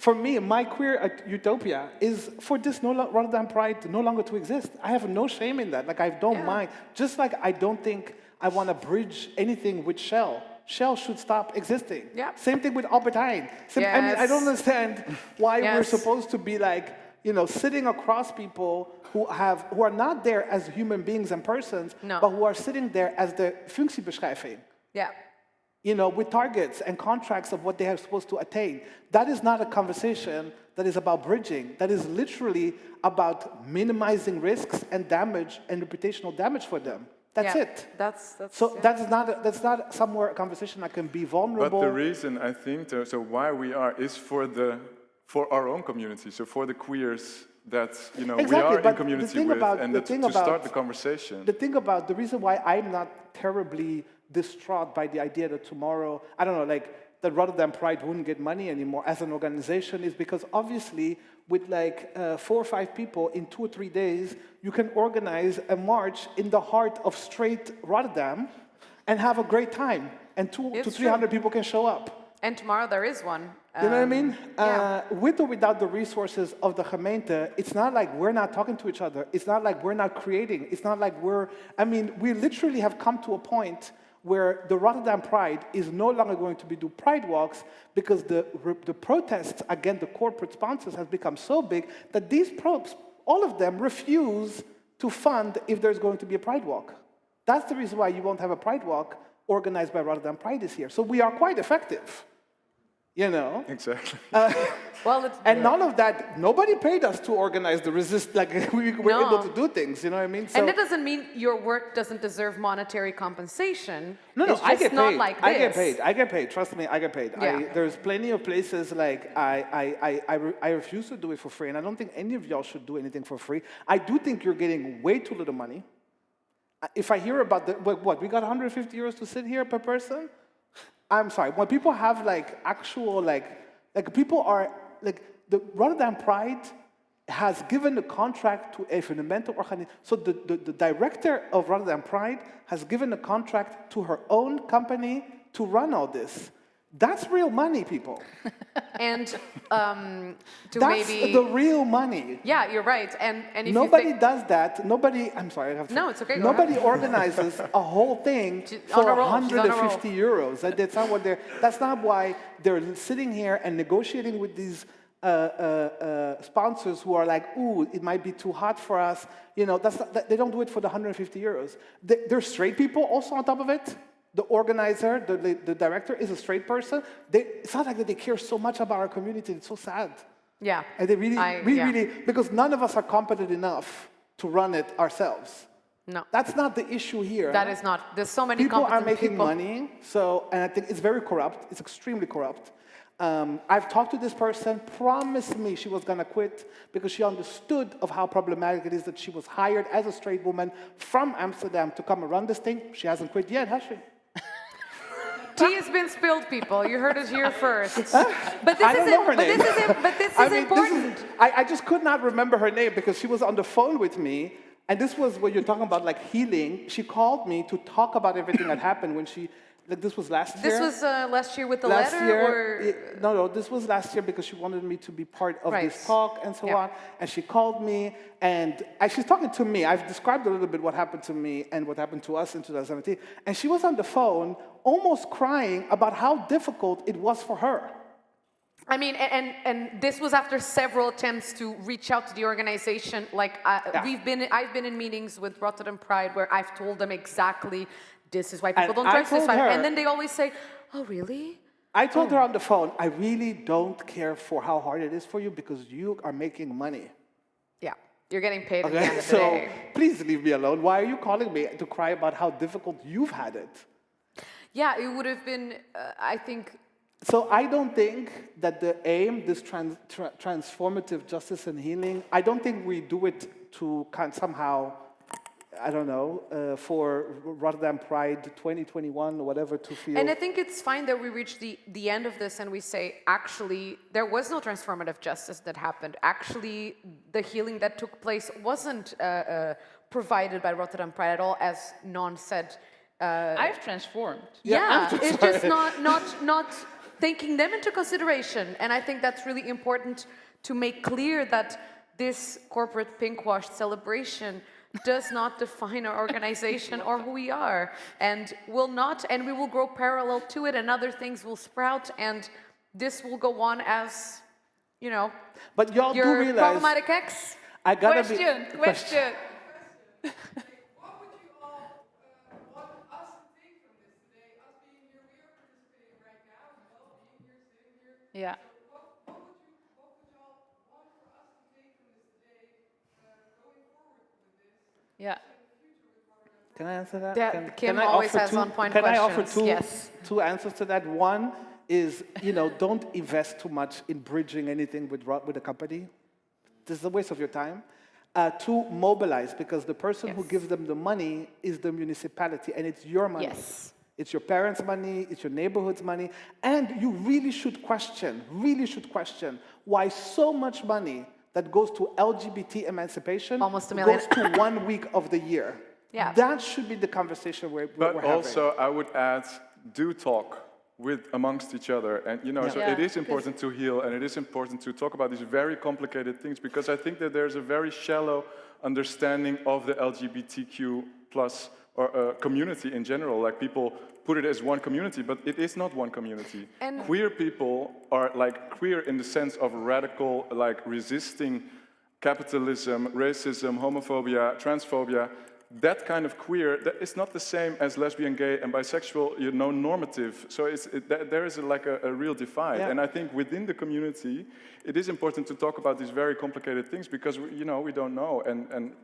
For me, my queer utopia is for this Rotterdam Pride no longer to exist. I have no shame in that. Like, I don't mind. Just like I don't think I want to bridge anything with Shell. Shell should stop existing. Yeah. Same thing with Albert Heijn. I mean, I don't understand why we're supposed to be like, sitting across people who are not there as human beings and persons, but who are sitting there as the functiebeschrijving. Yeah. With targets and contracts of what they are supposed to attain. That is not a conversation that is about bridging. That is literally about minimizing risks and damage and reputational damage for them. That's it. That's that's not somewhere a conversation that can be vulnerable. But the reason I think why we are is for our own community. So for the queers that we are in community with, and to start the conversation. The reason why I'm not terribly distraught by the idea that tomorrow, I don't know, like that Rotterdam Pride wouldn't get money anymore as an organization is because obviously with like 4 or 5 people in 2 or 3 days, you can organize a march in the heart of straight Rotterdam and have a great time. And 200 to 300 people can show up. And tomorrow there is one. You know what I mean? With or without the resources of the gemeente, it's not like we're not talking to each other. It's not like we're not creating. It's not like we literally have come to a point where the Rotterdam Pride is no longer going to do pride walks because the protests against the corporate sponsors has become so big that all of them refuse to fund if there's going to be a pride walk. That's the reason why you won't have a pride walk organized by Rotterdam Pride this year. So we are quite effective. Exactly. And none of that, nobody paid us to organize the resist, like we were able to do things, you know what I mean? So, and that doesn't mean your work doesn't deserve monetary compensation. No, it's I get paid. Not like this. I get paid, trust me, I get paid. Yeah. There's plenty of places like I refuse to do it for free, and I don't think any of y'all should do anything for free. I do think you're getting way too little money. If I hear about we got 150 euros to sit here per person? I'm sorry, when people have like actual, like people are, like the Rotterdam Pride has given a contract to evenementen organization. So the director of Rotterdam Pride has given a contract to her own company to run all this. That's real money, people. And that's the real money. Yeah, you're right. And if nobody does that. Nobody. I'm sorry. I have to. No, it's okay. Nobody organizes a whole thing for 150 euros. That's not what they're. That's not why they're sitting here and negotiating with these sponsors who are like, "Ooh, it might be too hot for us." That's not, they don't do it for the 150 euros. They're straight people also on top of it. The organizer, the director is a straight person. It's not like that they care so much about our community. It's so sad. Yeah. And they really, because none of us are competent enough to run it ourselves. No. That's not the issue here. That is not. There's so many people are making people. money, and I think it's very corrupt. It's extremely corrupt. I've talked to this person, promised me she was going to quit because she understood of how problematic it is that she was hired as a straight woman from Amsterdam to come and run this thing. She hasn't quit yet, has she? Tea has been spilled, people. You heard it here first. But this is important. I just could not remember her name because she was on the phone with me, and this was what you're talking about, like healing. She called me to talk about everything that happened when she. Like this was last year. This was last year with the letter, No, this was last year because she wanted me to be part of this talk and so on. And she called me, and she's talking to me. I've described a little bit what happened to me and what happened to us in 2017. And she was on the phone, almost crying about how difficult it was for her. I mean, and this was after several attempts to reach out to the organization. Like I've been in meetings with Rotterdam Pride where I've told them exactly. This is why people don't dress this way. And then they always say, oh, really? I told her on the phone, I really don't care for how hard it is for you because you are making money. Yeah, you're getting paid at the end of the day. So please leave me alone. Why are you calling me to cry about how difficult you've had it? Yeah, it would have been, I think... So I don't think that the aim, this transformative justice and healing, I don't think we do it to somehow... I don't know, for Rotterdam Pride 2021 or whatever to feel. And I think it's fine that we reach the end of this and we say, actually, there was no transformative justice that happened. Actually, the healing that took place wasn't provided by Rotterdam Pride at all, as Non said. I've transformed. Yeah, it's just not taking them into consideration. And I think that's really important to make clear that this corporate pink-washed celebration does not define our organization or who we are, and will not, and we will grow parallel to it, and other things will sprout, and this will go on as, you know, But y'all do your realize problematic ex. I gotta Question. What would you all want us to take from this today? Us being here, we are participating right now as well, being here, sitting here. Yeah. What would y'all want for us to take from this today, going forward with this? Yeah. Can I answer that? Yeah, Kim I always offer has two- on-point Can I offer questions, yes. two answers to that? One is, don't invest too much in bridging anything with the company. This is a waste of your time. Two, mobilize, because the person who Yes. gives them the money is the municipality, and it's your money. Yes. It's your parents' money, it's your neighborhood's money, and you really should question why so much money that goes to LGBT emancipation Almost $1 million. goes to 1 week of the year. Yeah. That should be the conversation we're But having. also, I would add, do talk amongst each other, and so Yeah, it is important to heal, and it is important to talk about these very complicated things, because I think that there's a very shallow understanding of the LGBTQ plus or community in general. Like, people put it as one community, but it is not one community. And- Queer people are like queer in the sense of radical, like resisting capitalism, racism, homophobia, transphobia. That kind of queer, that is not the same as lesbian, gay, and bisexual, normative. So there is a real divide. Yeah. And I think within the community, it is important to talk about these very complicated things, because we don't know,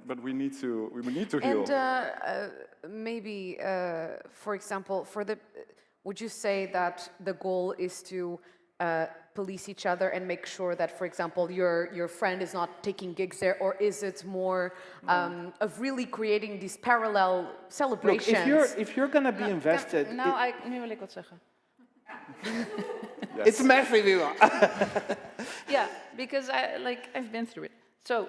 but we need to heal. And maybe, for example, would you say that the goal is to police each other and make sure that, for example, your friend is not taking gigs there, or is it more of really creating these parallel Look, celebrations? if you're going to be invested, Nu wil ik wat zeggen. Yes. it's messy, Viva. Yeah, because I've been through it. So,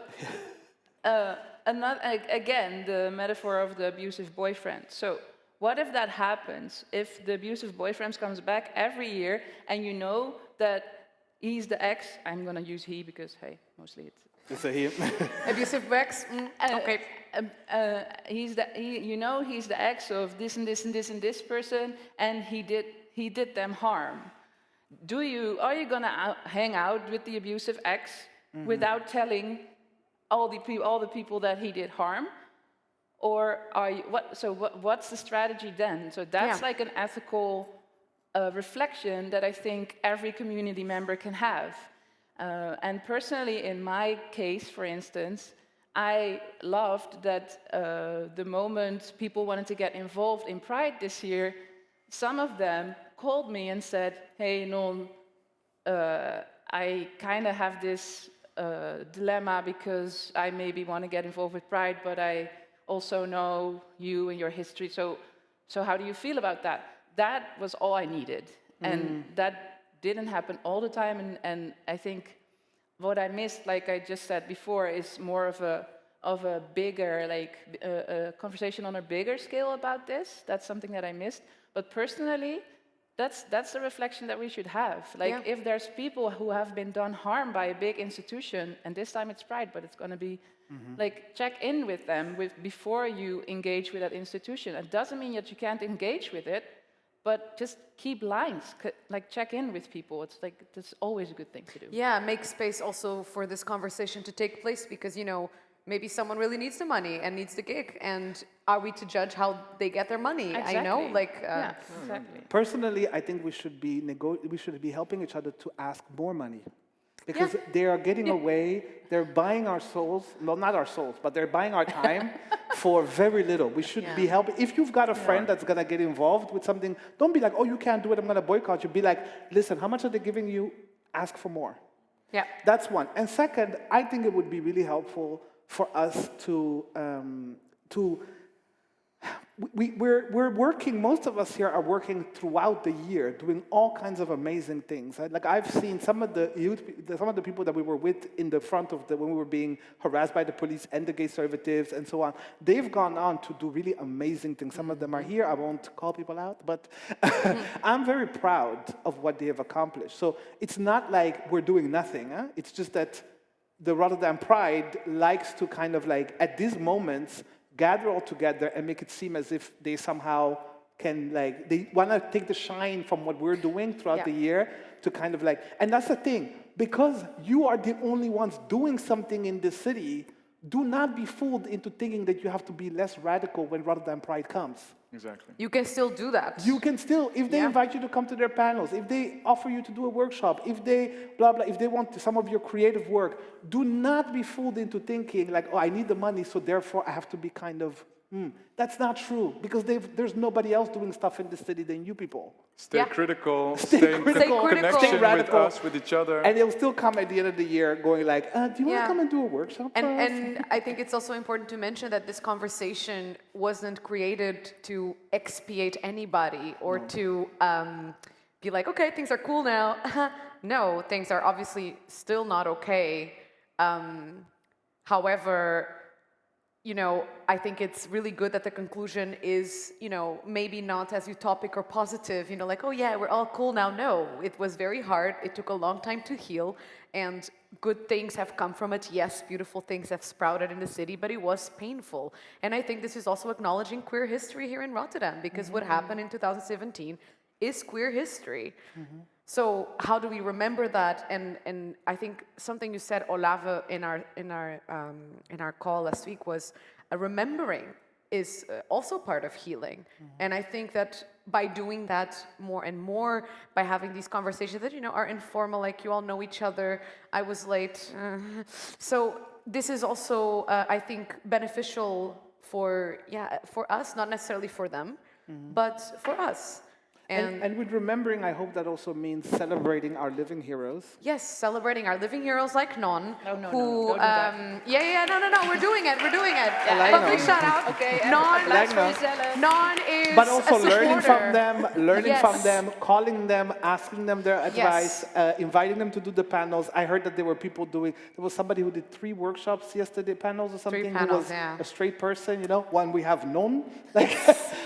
again, the metaphor of the abusive boyfriend. So, what if that happens? If the abusive boyfriend comes back every year, and you know that he's the ex. I'm gonna use he because hey, mostly it's. It's a him. Abusive ex? Okay. He's the ex of this and this and this and this person, and he did them harm. Are you gonna hang out with the abusive ex without telling all the people that he did harm? Or are you, what's the strategy then? So that's like an ethical reflection that I think every community member can have. And personally, in my case, for instance, I loved that the moment people wanted to get involved in Pride this year, some of them called me and said, hey, Non, I kind of have this dilemma because I maybe want to get involved with Pride, but I also know you and your history. So how do you feel about that? That was all I needed. And that didn't happen all the time. And I think what I missed, like I just said before, is more of a bigger, a conversation on a bigger scale about this. That's something that I missed. But personally, that's the reflection that we should have. If there's people who have been done harm by a big institution, and this time it's Pride, but it's going to be check in with them before you engage with that institution. It doesn't mean that you can't engage with it, but just keep lines, check in with people. It's that's always a good thing to do. Yeah, make space also for this conversation to take place, because, maybe someone really needs the money and needs the gig, and are we to judge how they get their money? Exactly. I know, yeah, exactly. Personally, I think we should be helping each other to ask more money. Because they are getting away, they're buying our souls, well, not our souls, but they're buying our time for very little. We should be helping. If you've got a friend that's going to get involved with something, don't be like, oh, you can't do it, I'm going to boycott you. Be like, listen, how much are they giving you? Ask for more. Yeah. That's one. And second, I think it would be really helpful for us to we're working, most of us here are working throughout the year, doing all kinds of amazing things. Right? Like I've seen some of the youth, some of the people that we were with in the front of when we were being harassed by the police and the gay conservatives and so on, they've gone on to do really amazing things. Some of them are here, I won't call people out, but I'm very proud of what they have accomplished. So it's not like we're doing nothing, huh? It's just that the Rotterdam Pride likes to kind of like, at these moments, gather all together and make it seem as if they somehow can like, they want to take the shine from what we're doing throughout the year to kind of like, and that's the thing, because you are the only ones doing something in the city, do not be fooled into thinking that you have to be less radical when Rotterdam Pride comes. Exactly. You can still do that. You can still, if they invite you to come to their panels, if they offer you to do a workshop, if they blah, blah, if they want some of your creative work, do not be fooled into thinking like, oh, I need the money, so therefore I have to be kind of, That's not true, because there's nobody else doing stuff in the city than you people. Stay critical, Stay stay in critical, connection stay with radical. us, with each other. And they'll still come at the end of the year going like, do you want to come and do a workshop for us? And I think it's also important to mention that this conversation wasn't created to expiate anybody or to be like, okay, things are cool now. No, things are obviously still not okay. However, I think it's really good that the conclusion is, maybe not as utopic or positive, like, oh yeah, we're all cool now. No, it was very hard. It took a long time to heal, and good things have come from it. Yes, beautiful things have sprouted in the city, but it was painful. And I think this is also acknowledging queer history here in Rotterdam, because what happened in 2017 is queer history. So how do we remember that? And I think something you said, Olave, in our call last week was remembering is also part of healing. And I think that by doing that more and more, by having these conversations that are informal, like you all know each other, I was late. So this is also, I think, beneficial for us, not necessarily for them, but for us. And with remembering, I hope that also means celebrating our living heroes. Yes, celebrating our living heroes like Non, No, don't who, do that. no, we're doing it. like Public Non. shout out. Okay, Non, like Non. Non is But also a learning from supporter. them, calling them, asking them their advice, inviting them to do the panels. I heard that there was somebody who did 3 workshops yesterday, panels or something, panels, who was a straight person, One, we have Non. Like,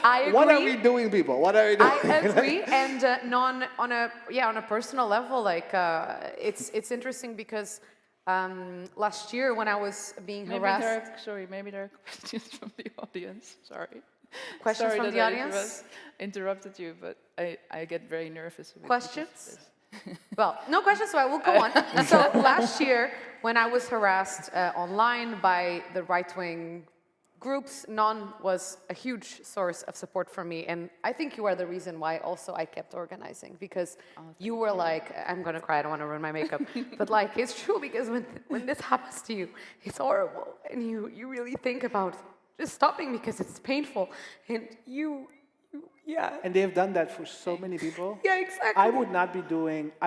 I what are agree. we doing, people? What are we doing? I agree, and Non, on a personal level, like it's interesting because last year when I was being harassed, Maybe there are questions from the audience. Sorry. Questions Sorry from that the I audience? interrupted you, but I get very nervous. Questions? Well, no questions, so I will go on. So last year, when I was harassed online by the right-wing groups, Non was a huge source of support for me, and I think you are the reason why also I kept organizing, because you were like, I'm gonna cry, I don't want to ruin my makeup, but like, it's true, because when this happens to you, it's horrible, and you really think about just stopping because it's painful, and And they have done that for so many people. Yeah, exactly.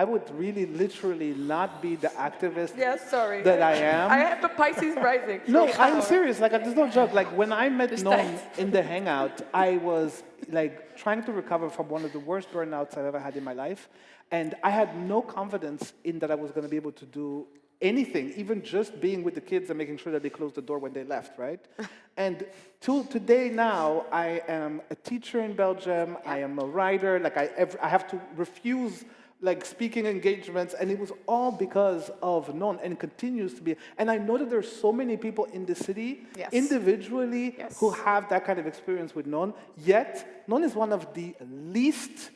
I would really literally not be the activist sorry. that I am. I have the Pisces rising. No, I'm serious. Like, there's no joke. Like, when I met Non tight. in the hangout, I was like trying to recover from one of the worst burnouts I've ever had in my life, and I had no confidence in that I was going to be able to do anything, even just being with the kids and making sure that they closed the door when they left, right? And till today now, I am a teacher in Belgium. I am a writer. Like, I have to refuse like speaking engagements, and it was all because of Non, and continues to be. And I know that there's so many people in the city, individually, who have that kind of experience with Non. Yet, Non is one of the least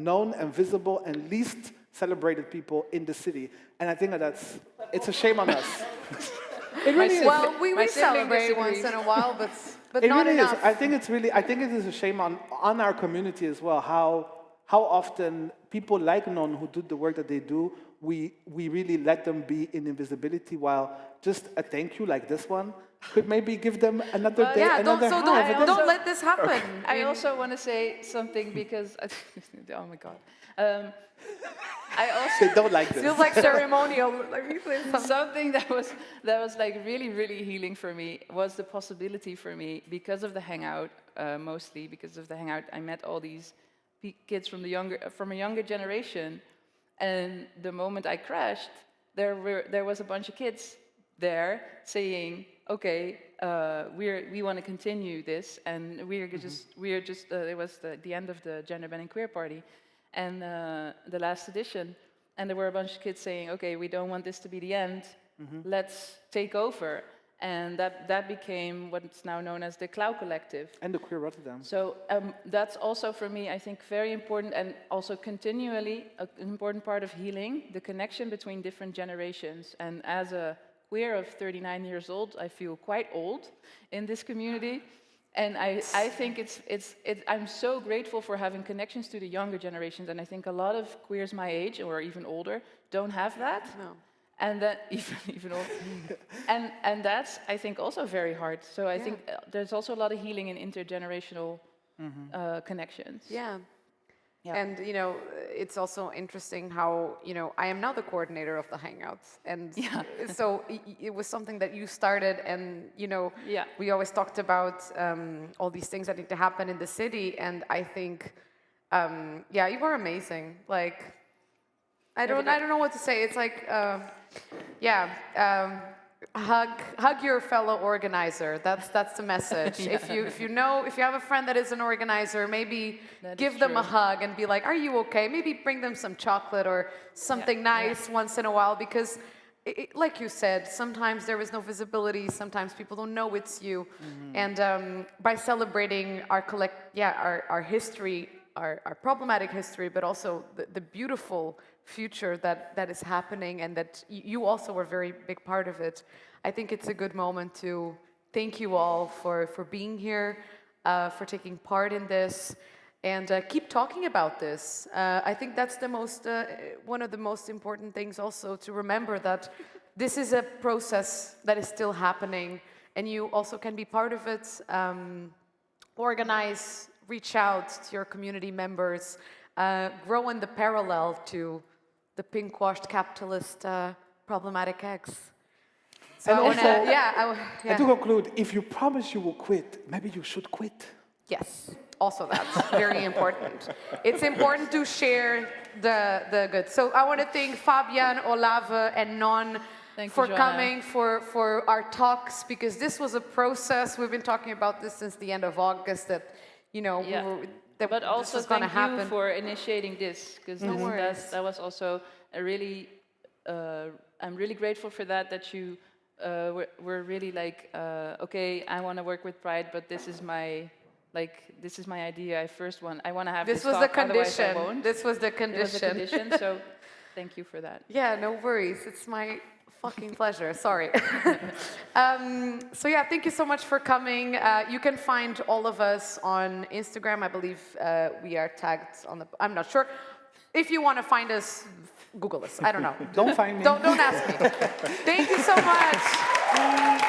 known and visible and least celebrated people in the city. And I think that it's a shame on us. It really is. Well, we My sibling celebrate once disagrees. in a while, but It not really enough. is. I think it is a shame on our community as well, how often people like Non who do the work that they do, we really let them be in invisibility, while just a thank you like this one could maybe give them another day, another half. Don't let this happen. I also want to say something because oh my god, I also They don't like this. Feels like ceremonial. Let me say something. something that was like really healing for me was the possibility for me, because of the hangout, mostly because of the hangout, I met all these kids from a younger generation, and the moment I crashed, there was a bunch of kids there saying, okay, we want to continue this, and we're just it was the end of the Gender Bending Queer Party, and the last edition, and there were a bunch of kids saying, okay, we don't want this to be the end, let's take over, and that became what's now known as the Cloud Collective. And the Queer Rotterdam. So that's also for me, I think, very important, and also continually an important part of healing, the connection between different generations. And as a queer of 39 years old, I feel quite old in this community. And I think I'm so grateful for having connections to the younger generations. And I think a lot of queers my age, or even older, don't have that. No. And that even older. and that's, I think, also very hard. So I think there's also a lot of healing in intergenerational connections. Yeah. Yeah. And, you know, it's also interesting how, you know, I am now the coordinator of the Hangouts. And so it was something that you started, and, you know, we always talked about all these things that need to happen in the city. And I think, you were amazing. Like, I don't know what to say. It's like, hug your fellow organizer. That's the message. If you have a friend that is an organizer, maybe give them a hug and be like, "Are you okay?" Maybe bring them some chocolate or something nice once in a while, because, like you said, sometimes there is no visibility. Sometimes people don't know it's you. And by celebrating our history, our problematic history, but also the beautiful future that is happening, and that you also were a very big part of it. I think it's a good moment to thank you all for being here, for taking part in this, and keep talking about this. I think that's the most one of the most important things also, to remember that this is a process that is still happening, and you also can be part of it. Organize, reach out to your community members, grow in the parallel to the pink-washed capitalist problematic eggs. So And and to conclude, if you promise you will quit, maybe you should quit. Yes, also that's very important. It's important to share the good. So I want to thank Fabian, Olave, and Non for coming for our talks, because this was a process. We've been talking about this since the end of August, that, you know, but also this was going to thank happen. you for initiating this, because that was also a really, I'm really grateful for that you were really like, okay, I want to work with Pride, but this is my idea. I want to have this was talk, the condition. otherwise I won't. This was the condition. It was the condition, so thank you for that. Yeah, no worries. It's my fucking pleasure. Sorry. So yeah, thank you so much for coming. You can find all of us on Instagram. I believe we are tagged on the. I'm not sure. If you want to find us, Google us. I don't know. Don't find me. Don't ask me. Thank you so much.